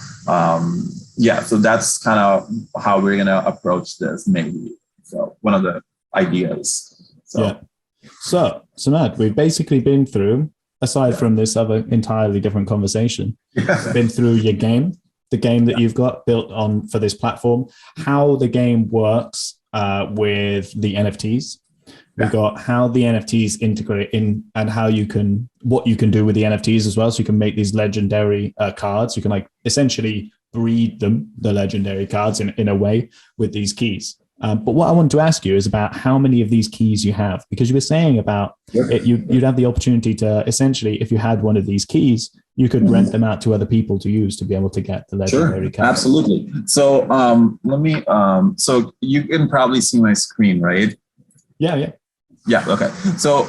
so that's kind of how we're going to approach this, maybe. So one of the ideas. So Samad, we've basically been through, aside from this other entirely different conversation, been through your game, the game that you've got built on for this platform, how the game works with the NFTs. We've got how the NFTs integrate in, and what you can do with the NFTs as well. So you can make these legendary cards. You can like essentially breed the legendary cards in a way with these keys. But what I want to ask you is about how many of these keys you have, because you were saying about you'd have the opportunity to essentially, if you had one of these keys, you could rent them out to other people to use to be able to get the legendary cards. Absolutely. So let me. So you can probably see my screen, right? Yeah. Okay. So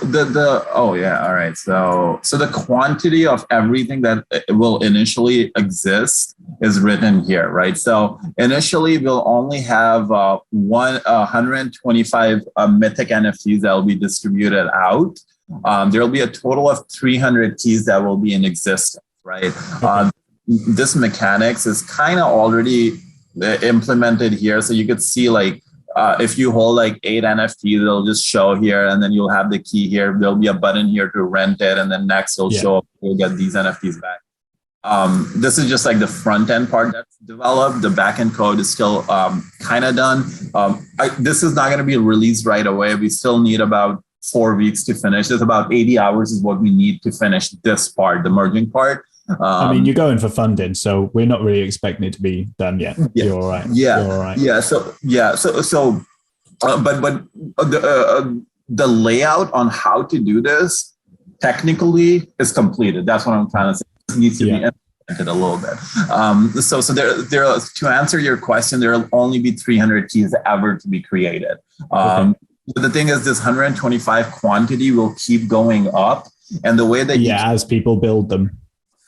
all right. So the quantity of everything that will initially exist is written here, right? So initially we'll only have 125 mythic NFTs that will be distributed out. There will be a total of 300 keys that will be in existence, right? This mechanics is kind of already implemented here. So you could see like, if you hold like 8 NFTs, it'll just show here, and then you'll have the key here. There'll be a button here to rent it, and then next it'll show up. You'll get these NFTs back. This is just like the front end part that's developed. The back end code is still kind of done. This is not going to be released right away. We still need about 4 weeks to finish. There's about 80 hours is what we need to finish this part, the merging part. I mean, you're going for funding, so we're not really expecting it to be done yet. You're all right. You're all right. The layout on how to do this technically is completed. That's what I'm trying to say. It needs to be implemented a little bit. So there to answer your question, there will only be 300 keys ever to be created. But the thing is, this 125 quantity will keep going up, and the way that as people build them.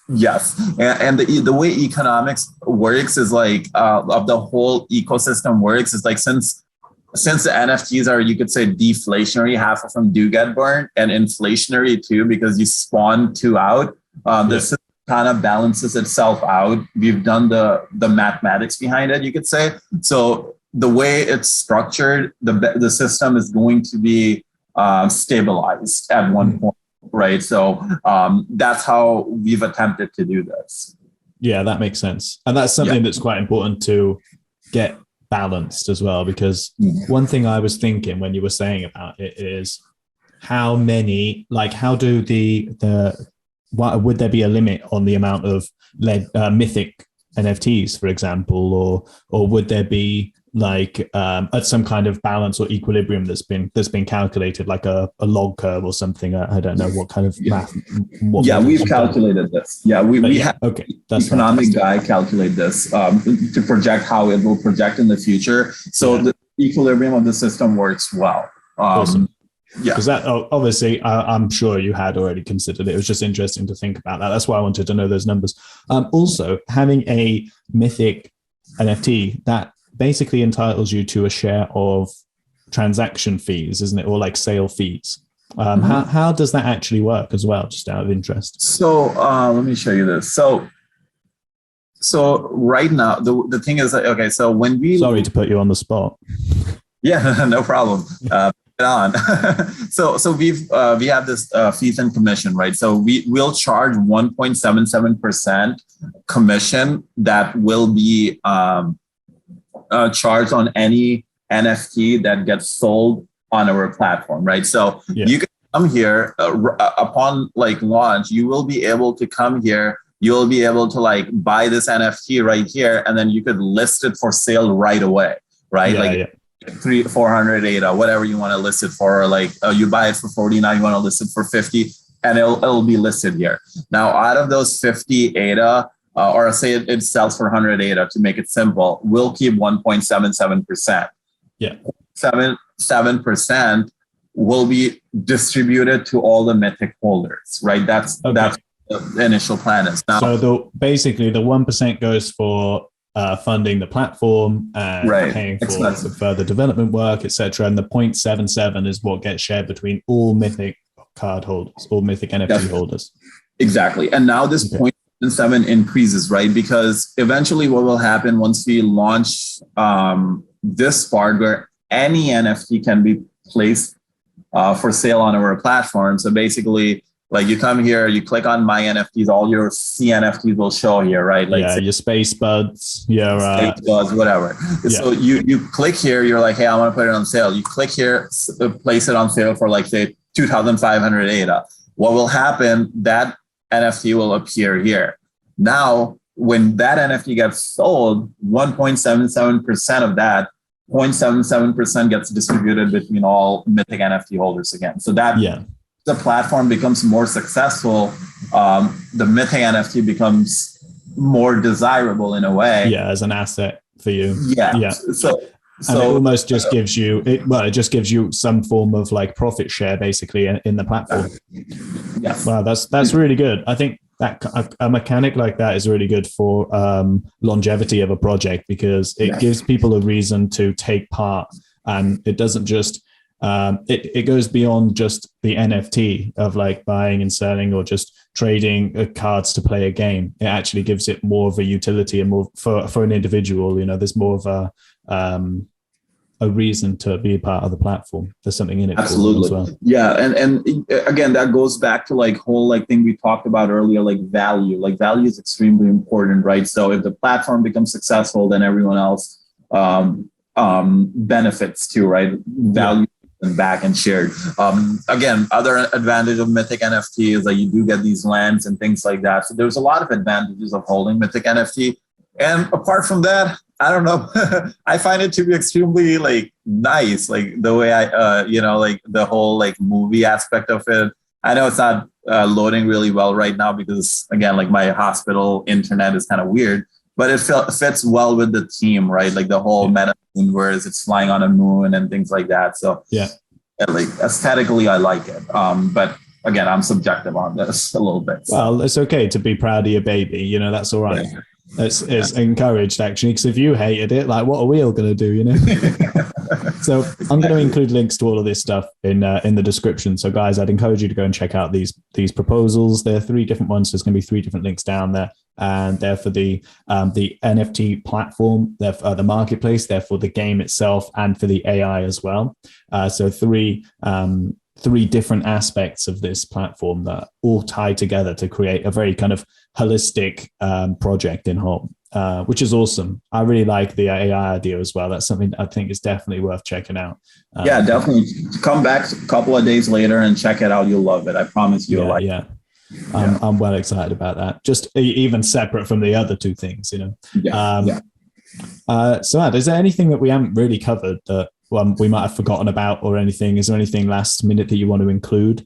Yes, and the way economics works is like of the whole ecosystem works is like since the NFTs are, you could say, deflationary, half of them do get burned, and inflationary too because you spawn two out. This kind of balances itself out. We've done the mathematics behind it, you could say. So the way it's structured, the system is going to be stabilized at one point. Right. So that's how we've attempted to do this. Yeah, that makes sense. And that's something that's quite important to get balanced as well, because one thing I was thinking when you were saying about it is how many, like how do would there be a limit on the amount of mythic NFTs, for example, or would there be like at some kind of balance or equilibrium that's been calculated, like a log curve or something? I don't know what kind of math. We've calculated this. We have that's economic guy calculate this to project how it will project in the future. So the equilibrium of the system works well. Awesome. Because that obviously, I'm sure you had already considered it. It was just interesting to think about that. That's why I wanted to know those numbers. Also, having a mythic NFT that basically entitles you to a share of transaction fees, isn't it? Or like sale fees. How does that actually work as well, just out of interest? So let me show you this. So right now, the thing is, okay, so when we... Sorry to put you on the spot. Yeah, no problem. On. So we have this fees and commission, right? So we'll charge 1.77% commission that will be charged on any NFT that gets sold on our platform, right? So you can come here upon like launch, you will be able to come here. You'll be able to like buy this NFT right here, and then you could list it for sale right away, right? 400 ADA, whatever you want to list it for, or like you buy it for 49, you want to list it for 50, and it'll be listed here. Now, out of those 50 ADA, or say it sells for 100 ADA, to make it simple, we'll keep 1.77%. Yeah, 7% will be distributed to all the mythic holders, right? That's the initial plan is. Now, so basically the 1% goes for funding the platform and paying for further development work, etc. And the 0.77 is what gets shared between all mythic card holders, all mythic NFT holders. Exactly. And now this 0.7 increases, right? Because eventually what will happen once we launch this part where any NFT can be placed for sale on our platform. So basically, like you come here, you click on my NFTs, all your CNFTs will show here, right? Like your space buds, whatever. Yeah. So you click here, you're like, hey, I want to put it on sale. You click here, place it on sale for like say 2,500 ADA. What will happen? That NFT will appear here. Now, when that NFT gets sold, 1.77% of that 0.77% gets distributed between all mythic NFT holders again. So that the platform becomes more successful, the mythic NFT becomes more desirable in a way. Yeah, as an asset for you. Yeah. So it almost just gives you it just gives you some form of like profit share basically in the platform. Yes. Wow, that's really good. I think that a mechanic like that is really good for longevity of a project, because it gives people a reason to take part, and it doesn't just it goes beyond just the NFT of like buying and selling or just trading cards to play a game. It actually gives it more of a utility and more for an individual. You know, there's more of a reason to be a part of the platform. There's something in it. Absolutely. For them as well. Yeah. And again, that goes back to like whole like thing we talked about earlier, like value. Like value is extremely important, right? So if the platform becomes successful, then everyone else benefits too, right? Value and back and shared. Again, other advantage of Mythic NFT is that you do get these lands and things like that. So there's a lot of advantages of holding Mythic NFT. And apart from that, I don't know. I find it to be extremely like nice, like the way I, like the whole like movie aspect of it. I know it's not loading really well right now because again, like my hospital internet is kind of weird, but it fits well with the theme, right? Like the whole MetaMoonVerse, it's flying on a moon and things like that. So like aesthetically, I like it. But again, I'm subjective on this a little bit. So. Well, it's okay to be proud of your baby. You know, that's all right. Yeah. It's encouraged, actually, because if you hated it, like, what are we all going to do, you know? So I'm going to include links to all of this stuff in the description. So guys, I'd encourage you to go and check out these proposals. There are 3 different ones. So there's going to be 3 different links down there. And they're for the NFT platform, they're for the marketplace, they're for the game itself, and for the AI as well. So 3 different aspects of this platform that all tie together to create a very kind of holistic project in whole, which is awesome. I really like the AI idea as well. That's something I think is definitely worth checking out. Yeah, definitely. Come back a couple of days later and check it out. You'll love it. I promise you'll like it. I'm well excited about that. Just even separate from the other 2 things, you know. So Ad, is there anything that we haven't really covered that we might have forgotten about, or anything? Is there anything last minute that you want to include?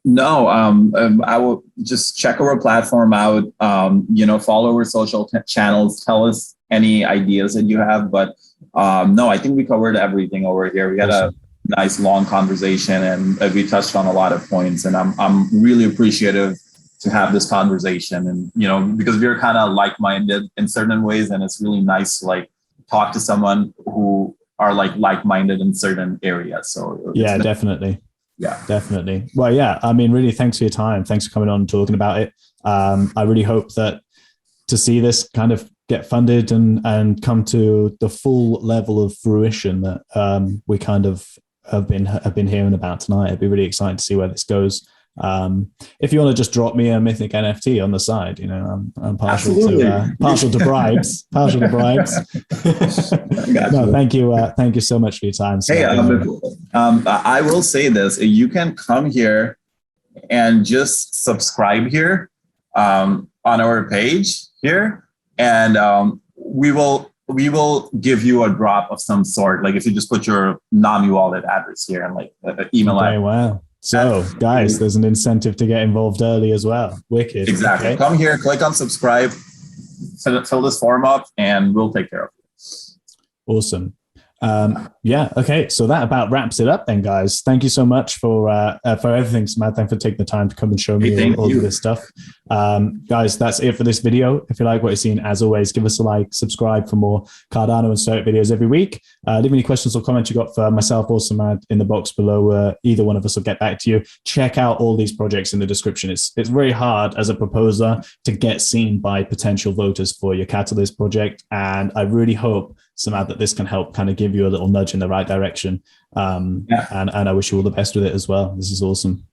No, I will just check our platform out. Follow our social channels. Tell us any ideas that you have. But no, I think we covered everything over here. We had a nice long conversation, and we touched on a lot of points. And I'm really appreciative to have this conversation. And because we're kind of like-minded in certain ways, and it's really nice to talk to someone who are like-minded in certain areas. So yeah, definitely. Yeah, definitely. Well, yeah, I mean, really, thanks for your time. Thanks for coming on and talking about it. I really hope that to see this kind of get funded and come to the full level of fruition that we kind of have been hearing about tonight. I'd be really excited to see where this goes. If you want to just drop me a Mythic NFT on the side, I'm partial to bribes. Partial to bribes. No, thank you so much for your time. Hey, I will say this: you can come here and just subscribe here on our page here, and we will give you a drop of some sort. Like if you just put your Nano wallet address here and email address. Wow. So, guys, there's an incentive to get involved early as well. Wicked. Exactly. Okay. Come here, click on subscribe, fill this form up, and we'll take care of it. Awesome. Okay. So that about wraps it up then, guys. Thank you so much for everything, Samad. Thanks for taking the time to come and show me all of this stuff. Guys, that's it for this video. If you like what you're seeing, as always, give us a like, subscribe for more Cardano and Stoic videos every week. Leave any questions or comments you got for myself or Samad in the box below. Either one of us will get back to you. Check out all these projects in the description. It's very hard as a proposer to get seen by potential voters for your Calatyst project. And I really hope, Samad, that this can help kind of give you a little nudge in the right direction. And I wish you all the best with it as well. This is awesome.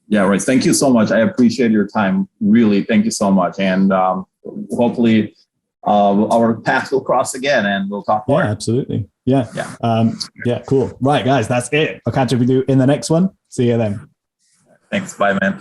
Yeah, right. Thank you so much. I appreciate your time. Really, thank you so much. And hopefully our paths will cross again and we'll talk more. Yeah, absolutely. Yeah. Cool. Right, guys, that's it. I'll catch up with you in the next one. See you then. Thanks. Bye, man.